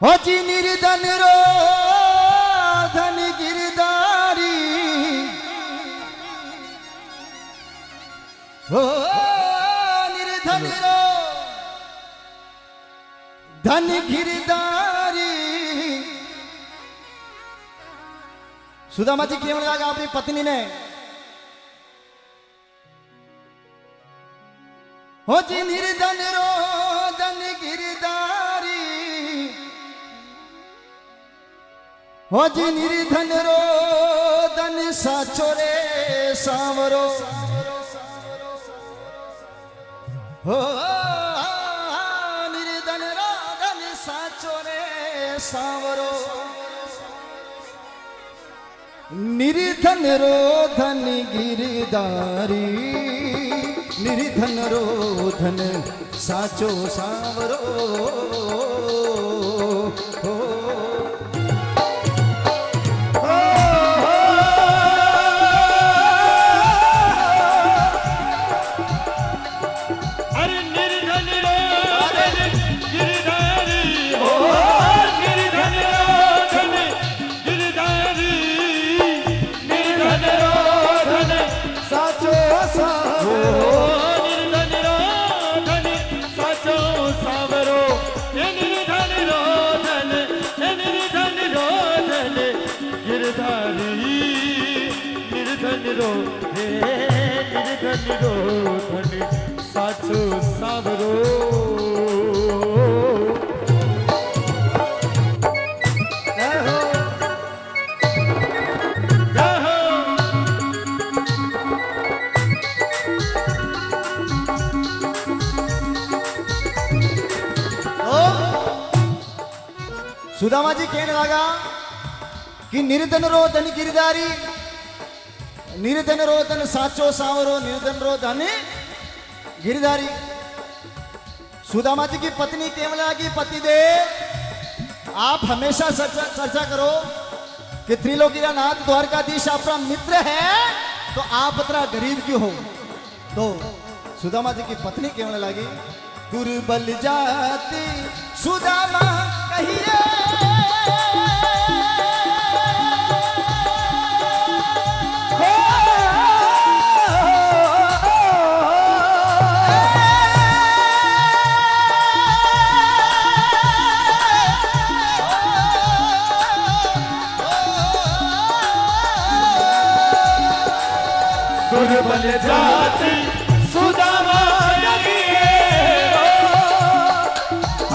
हो जी निर्धन रो धन गिरधारी हो निर्धन रो धन गिरधारी। सुदामा जी केवल लगा अपनी पत्नी ने हो जी निर्धन रो धन गिरधारी हो जी निर्धन रो धन साचो रे सांवरो हो निर्धन रो धन साचो रे सांवरो निर्धन रो धन गिरधारी निर्धन रो धन साचो सांवरो हो। साचो सांवरो सुदामा जी कहने लगा कि निर्धन रो धन गिरधारी निर्धन रो धन साचो सांवरो निर्धन रो धन गिरधारी। सुदामा जी की पत्नी केवला की पति देव आप हमेशा चर्चा करो कि त्रिलोकीनाथ द्वारकाधीश आपका मित्र है तो आप इतना गरीब क्यों हो। तो सुदामा जी की पत्नी केवल लगी दुर्बल जाति सुदामा कहिए दुर्बल जाति सुदामा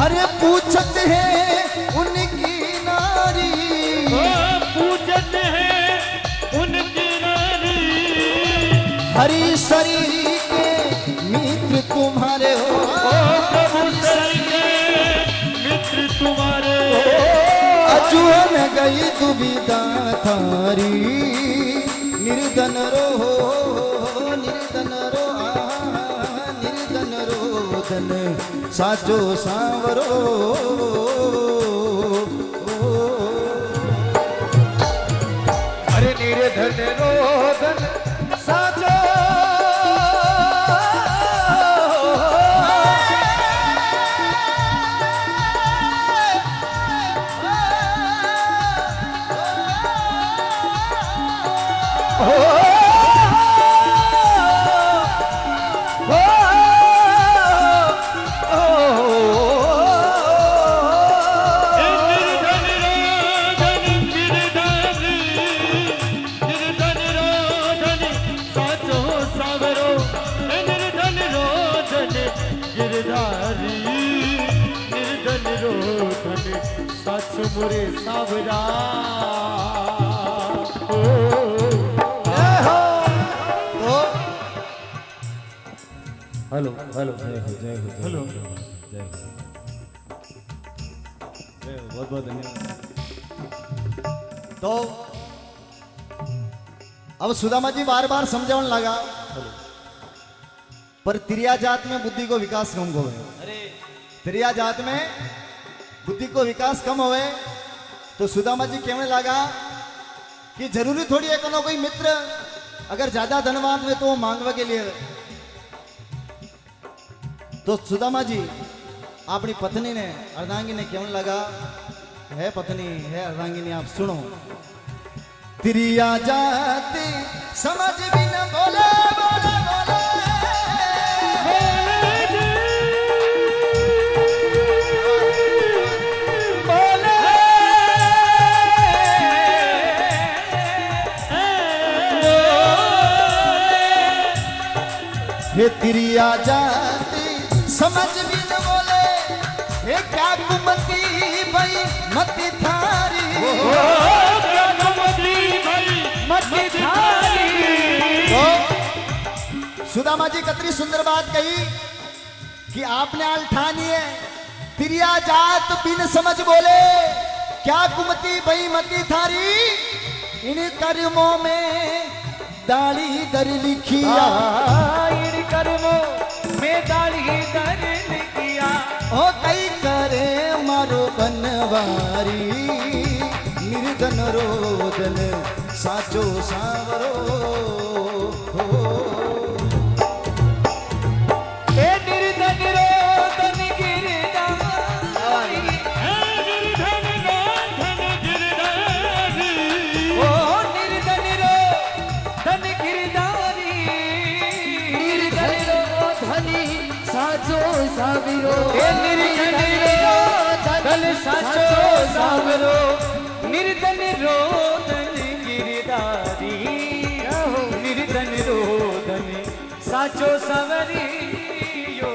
अरे पूछते हैं उनकी नारी पूछते हैं उनकी नारी हरि शरीर के मित्र तुम्हारे हो प्रभु शरीर के मित्र तुम्हारे अजुअन गई दुविधा थारी निर्धन रो धन साचो सांवरो अरे निर्धन रो धन साचो मोरे सावरा तो हेलो हेलो जय हो हेलो बहुत बहुत धन्यवाद। तो अब सुदामा जी बार बार समझाने लगा पर त्रिया जात में बुद्धि को विकास कम हो गए त्रिया जात में बुद्धि को विकास कम होए तो सुदामा जी कहने लगा कि जरूरी थोड़ी है कोनो कोई मित्र अगर ज्यादा धनवान है तो वो मांगवा के लिए। तो सुदामा जी अपनी पत्नी ने अर्धांगी ने कहने लगा है पत्नी है अर्धांगिनी, आप सुनो। तिरिया जाती समझ भी न बोले बोले बोले हे तिरिया जाती समझ भी न बोले, हे क्या कुमती भाई मती थारी, तो सुदामा जी कतरी सुंदर बात कही कि आपने आल ठानी है, तिरिया जात बिन समझ बोले, क्या कुमती भाई मती थारी, इन कर्मों में दाढ़ी दर लिखिया, इन कर्मों में दाढ़ी दर लिखिया, ओ कई करे मारो बनवारी, निर्धन रोदन साचो सावरो, ए निर्धन रोदन गिरधारी, निर्धन रोदन गिरधारी, ओ निर्धन रोदन गिरधारी, निर्धन रोदनी साचो साविरो, ए निर्धन रोदन साचो साविरो, निर्धन रोदन गिरधारी, निर्धन रोदन साचो सावरियो।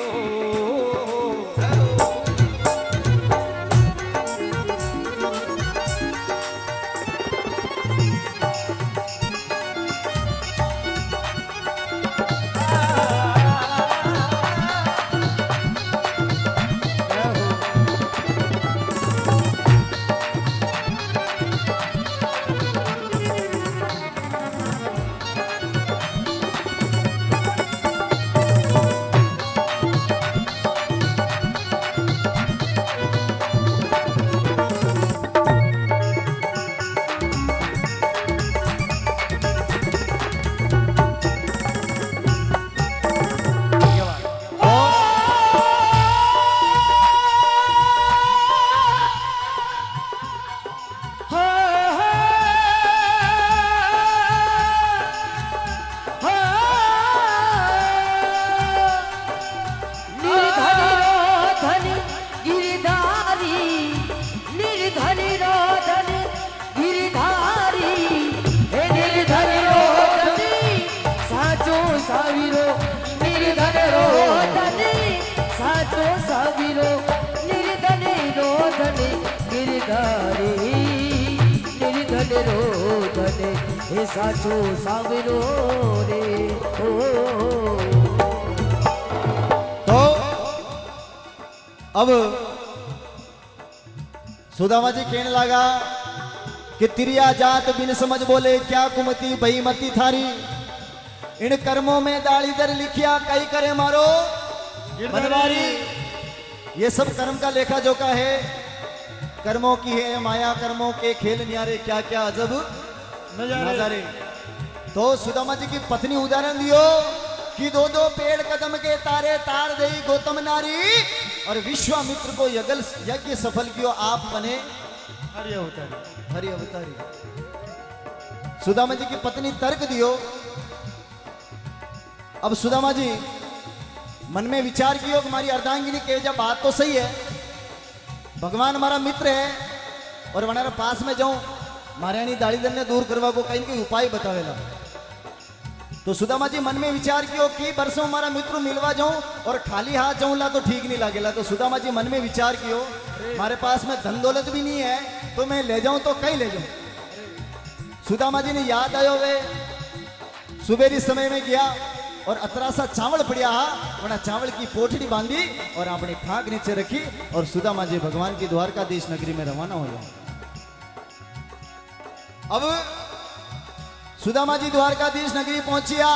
साचो साविरो रे ओ। तो अब सुदामा जी कहने लगा कि तिरिया जात बिन समझ बोले, क्या कुमती भई मती थारी, इन कर्मों में दाढ़ी दर लिखिया, कई करे मारो बनवारी। ये सब कर्म का लेखा जोखा है, कर्मों की है माया, कर्मों के खेल न्यारे, क्या क्या अजब नजारे। तो सुदामा जी की पत्नी उदाहरण दियो कि दो दो पेड़ कदम के तारे तार दे गौतम नारी, और विश्वामित्र को यज्ञ सफल कियो, आप बने हरि अवतारी, हरि अवतारी। सुदामा जी की पत्नी तर्क दियो। अब सुदामा जी मन में विचार कियो कि हमारी अर्धांगिनी के जब बात तो सही है, भगवान हमारा मित्र है और हमारे पास में जाऊं, मारियानी दाढ़ीदर ने दूर करवा को कहीं के उपाय बतावेला। तो सुदामा जी मन में विचार कियो कि बरसों हमारा मित्र मिलवा जाऊं और खाली हाथ जाऊंला तो ठीक नहीं लागेला। तो सुदामा जी मन में विचार कियो हमारे पास में धन दौलत भी नहीं है, तो मैं ले जाऊं तो कहीं ले जाऊं। सुदामा जी ने याद आयो वे सुबेरी समय में गया और अतरा सा चावल पड़िया, वना चावल की पोटड़ी बांधी और अपनी खाक नीचे रखी, और सुदामा जी भगवान की द्वारकाधीश नगरी में रवाना हो गया। अब सुदामा जी द्वारकाधीश नगरी पहुंचिया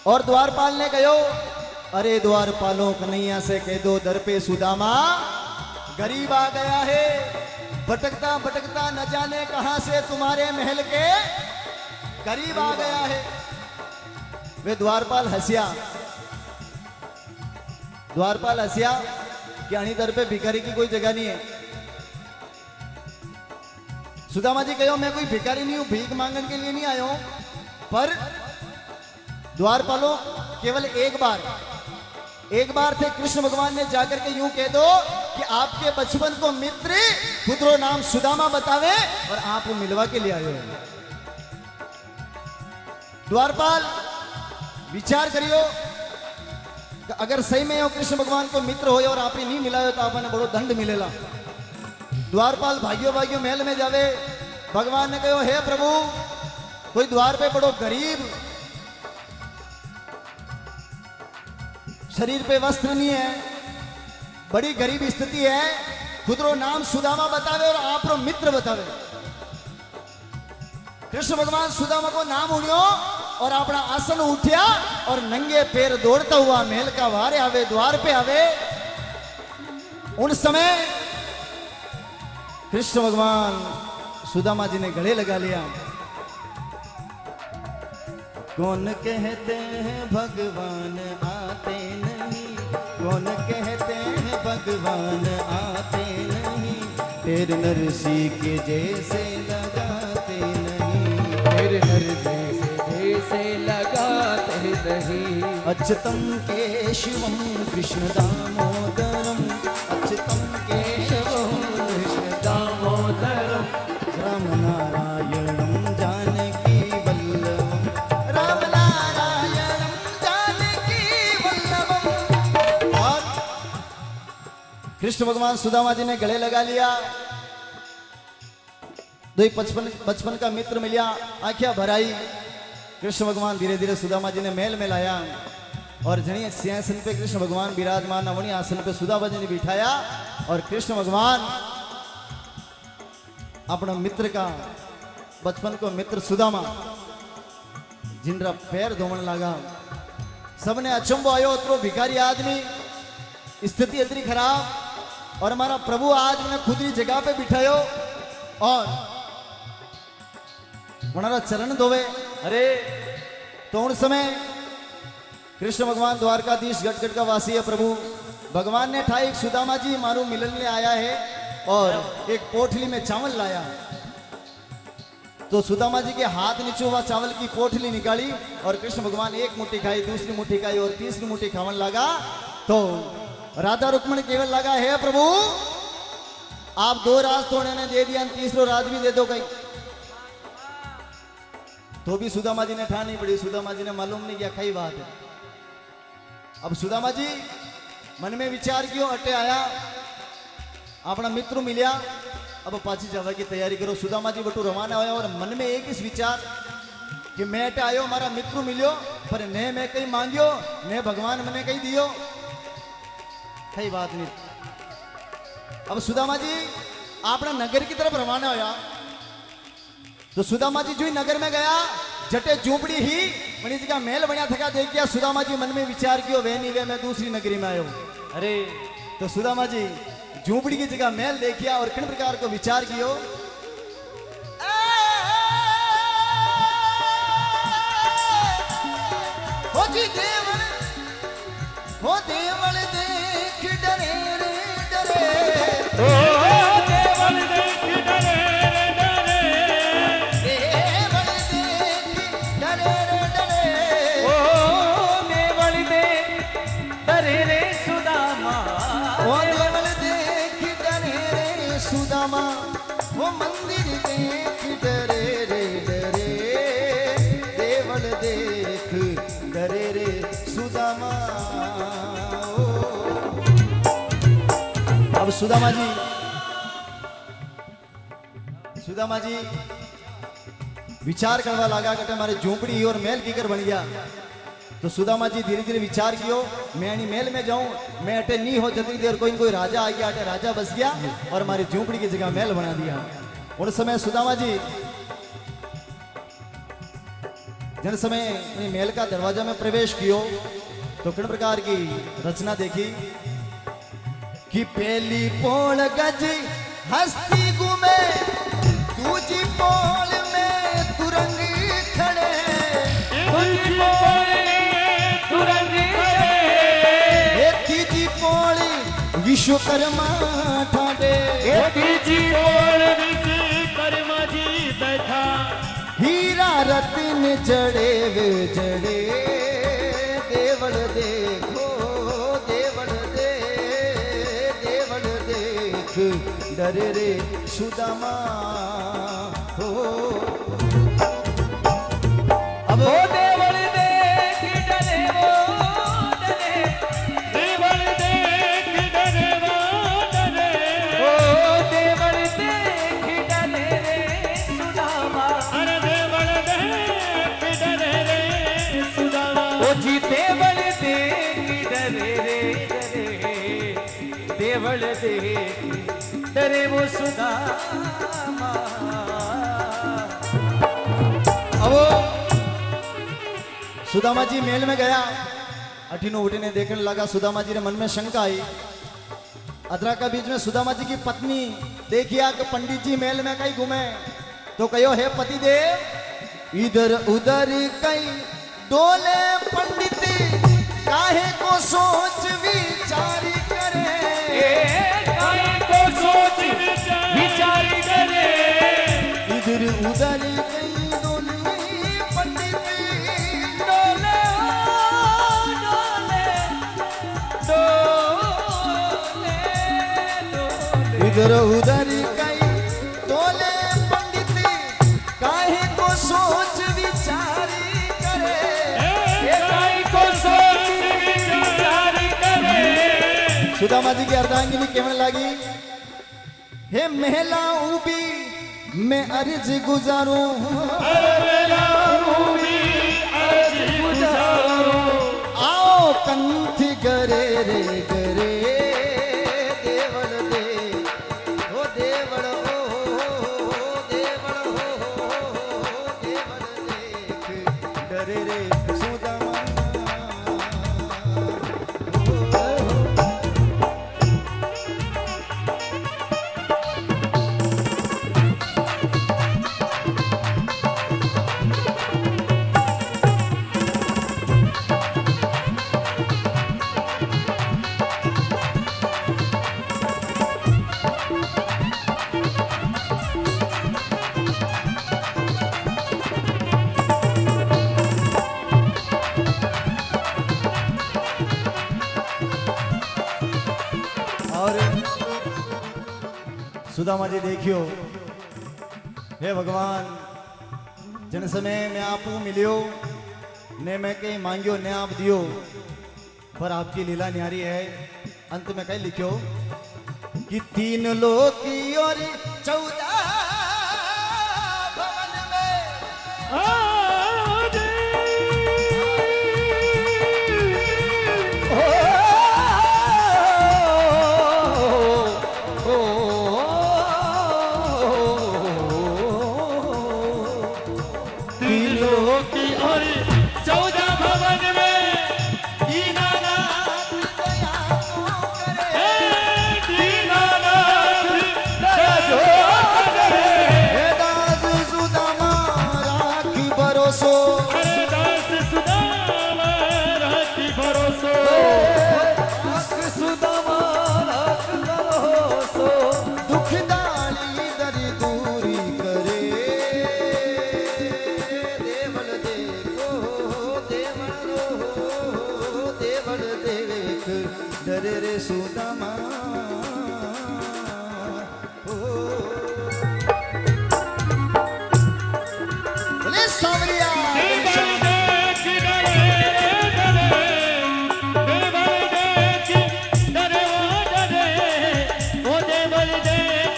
और द्वारपाल ने कहो, अरे द्वारपालों कन्हैया से कह दो दर पे सुदामा गरीब आ गया है, भटकता भटकता न जाने कहां से तुम्हारे महल के गरीब आ गया है। वे द्वारपाल हंसिया, द्वारपाल हंसिया कि अणी दर पे भिखारी की कोई जगह नहीं है। सुदामा जी कहो मैं कोई भिखारी नहीं हूं, भीख मांगने के लिए नहीं आया हूं, पर द्वारपालों केवल एक बार थे कृष्ण भगवान ने जाकर के यूं कह दो कि आपके बचपन को मित्र खुदरो नाम सुदामा बतावे और आप वो मिलवा के लिए आए हो। द्वारपाल विचार करियो कि अगर सही में हो कृष्ण भगवान को मित्र हो और आप ही नहीं मिलायो तो आपने बड़ो दंड मिलेला। द्वारपाल भाग्यो महल में जावे, भगवान ने कहो हे प्रभु कोई द्वार पे बड़ो गरीब, शरीर पे वस्त्र नहीं है, बड़ी गरीब स्थिति है, खुदरो नाम सुदामा बतावे और आप रो मित्र बतावे। कृष्ण भगवान सुदामा को नाम उड़ियो और अपना आसन उठिया और नंगे पैर दौड़ता हुआ महल का वारे आवे, द्वार पे आवे। उन समय कृष्ण भगवान सुदामा जी ने गले लगा लिया। कौन कहते हैं भगवान आते नहीं, कौन कहते हैं भगवान आते नहीं, तेरे नरसी के जैसे लगाते नहीं, तेरे नरसी जैसे लगाते नहीं। अच्युतम केशवम कृष्ण दामोदरम, अच्युतम केशवम कृष्ण दामोदरम, राम नारायणम जानकी वल्लभम, राम नारायणम जानकी वल्लभम। और कृष्ण भगवान सुदामा जी ने गले लगा लिया। दो बचपन का मित्र मिलिया, आंखिया भराई। कृष्ण भगवान धीरे धीरे सुदामा जी ने महल में लाया और जनी सिंहासन पे कृष्ण भगवान विराजमान, वही आसन पे सुदामा जी ने बिठाया और कृष्ण भगवान अपना मित्र का, बचपन को मित्र सुदामा जिनरा पैर धोवन लगा। सबने अचंबो आयो, उतरो भिखारी आदमी, स्थिति इतनी खराब और हमारा प्रभु आज मैंने खुद ही जगह पे बिठायो और उन्हारा चरण धोवे। अरे तो उन समय कृष्ण भगवान द्वारकाधीश गटगट का वासी है प्रभु, भगवान ने ठाई सुदामा जी मारू मिलन ले आया है और एक पोटली में चावल लाया। तो सुदामा जी के हाथ नीचे हुआ चावल की पोटली निकाली और कृष्ण भगवान एक मुट्ठी खाई, दूसरी मुट्ठी खाई और तीसरी मुट्ठी खावन लगा। तो राधा रुक्मणी केवल लगा है प्रभु आप दो राज तो उन्होंने दे दिया, तीसरो राज भी दे दो कहीं। तो भी सुदामा जी ने ठानी पड़ी, सुदामा जी ने मालूम नहीं किया कई बात है। अब सुदामा जी मन में विचार कियो, अटे आया अपना मित्र मिलिया, अब पाची जावा की तैयारी करो। सुदामा जी बटू रवाना होया और मन में एक इस विचार कि मैं अटे आयो, मारा मित्र मिलियो, पर ने मैं कहीं मांगियो, ने भगवान मैंने कहीं दियो, कई बात नहीं। अब सुदामा जी अपना नगर की तरफ रवाना होया। तो सुदामा जी जो ही नगर में गया, जटे झूपड़ी ही बनी जगह महल बनिया थका देख गया। सुदामा जी मन में विचार कियो वे नहीं वे मैं दूसरी नगरी में आयो। अरे तो सुदामा जी झूपड़ी की जगह महल देखिया और किन प्रकार को विचार कियो। हो जी देवल, हो देवल देख डरे रे डरे, ओ देवल देख डरे रे डरे, देवल देख डरे रे डरे, ओ देवल देख डरे रे सुदामा, ओ देवल देख डरे रे सुदामा, वो मंदिर देख डरे रे डरे, देवल देख डरे रे सुदामा। अब सुदामा जी विचार करवा लगा कि हमारे झोपड़ी और महल की कर बन गया। तो सुदामा जी धीरे धीरे विचार कियो, मैं नहीं महल में जाऊं, मैं अटे नहीं हो जल्दी देर कोई कोई राजा आ गया, अटे राजा बस गया और हमारी झोपड़ी की जगह महल बना दिया। उन समय सुदामा जी जिन समय महल का दरवाजा में प्रवेश कियो तो किन प्रकार की रचना देखी कि पहली पोल गज हस्ती घूमे, दूजी पोल में तुरंग खड़े, दूजी पोल में तुरंग खड़े, तीजी पोल विश्वकर्मा ठाडे, तीजी पोल विश्वकर्मा तीन जड़े वे जड़े देवल देखो देवल देख डरे रे सुदामा हो अब ओ देवल देख डरे वो डरे देवल देख डरे वो डरे ओ देवल देख डरे रे सुदामा अरे देवल देख डरे रे सुदामा ओ जी देवल देख डरे रे डरे देवल देख डरे वो सुदामा अब सुदामा जी मेल में गया अठीनो उठीने देखने लगा सुदामा जी ने मन में शंका आई अदरा का बीच में सुदामा जी की पत्नी देखिया कि पंडित जी मेल में कहीं घूमे तो कहो हे पति देव इधर उधर कई डोले पंडित काहे को सोच विचार करे काहे को सोच विचार करे इधर उधर कई डोले पंडित डोले डोले डोले डोले इधर उधर कई डोले पंडित काहे को सोच विचार करे काहे को सोच विचार करे सुदामा जी की अर्धांगिनी कहने लगी हे महिला उबी मैं अर्ज गुजारूं आओ कंठ करे रे करे देवल दे ओ देवल ओ देवल हो देवल देख डरे रे सुदामा और सुदामा जी देखियो हे भगवान जन समय में आपको मिलियो ने मैं कहीं मांगियो ने आप दियो पर आपकी लीला न्यारी है अंत में कहीं लिखियो कि 3 लोक की और 14 भवन में की और 14 भवन में दीनानाथ दीनानाथ जो करे हे दास सुदामा राखी भरोसो अरे दास सुदामा राखी भरोसो सुदामा राख भरोसो दुख दाली दरी दूरी करे देवल देखो देवल रो देवल देख डरे रे सुदामा ओ बोले सावरिया देवल देख डरे डरे देवल देख डरे वो डरे ओ देवल देख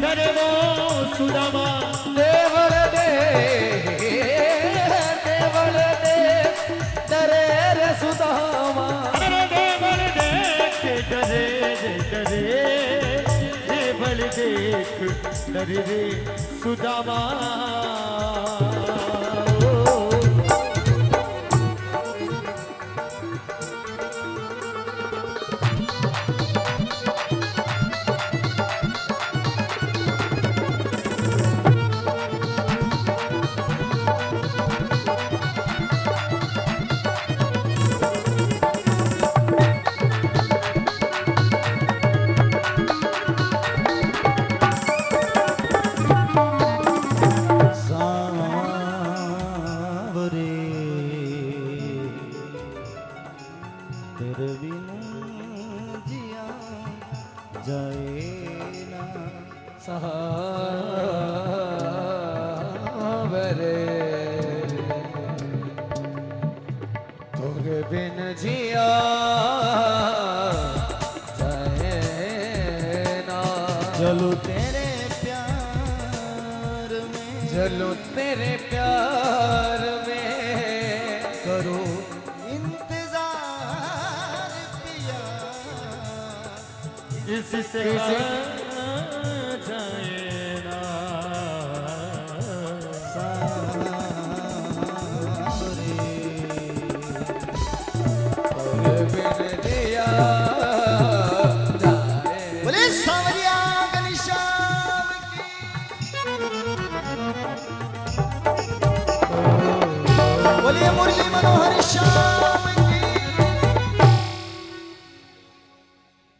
डरे वो सुदामा देवल दे डरे रे सुदामा अरे देवल देख डरे डरे देवल देख डरे रे सुदामा तेरे बिना जिया जाए ना सावरे तोरे बिन जिया जाए ना चलो तेरे प्यार में चलो तेरे प्यार में करो इंतजार पिया इससे जाए ना तोरे बिन जिया जाए बोले सांवरिया घनश्याम की बोलिए मुरली मनोहर श्याम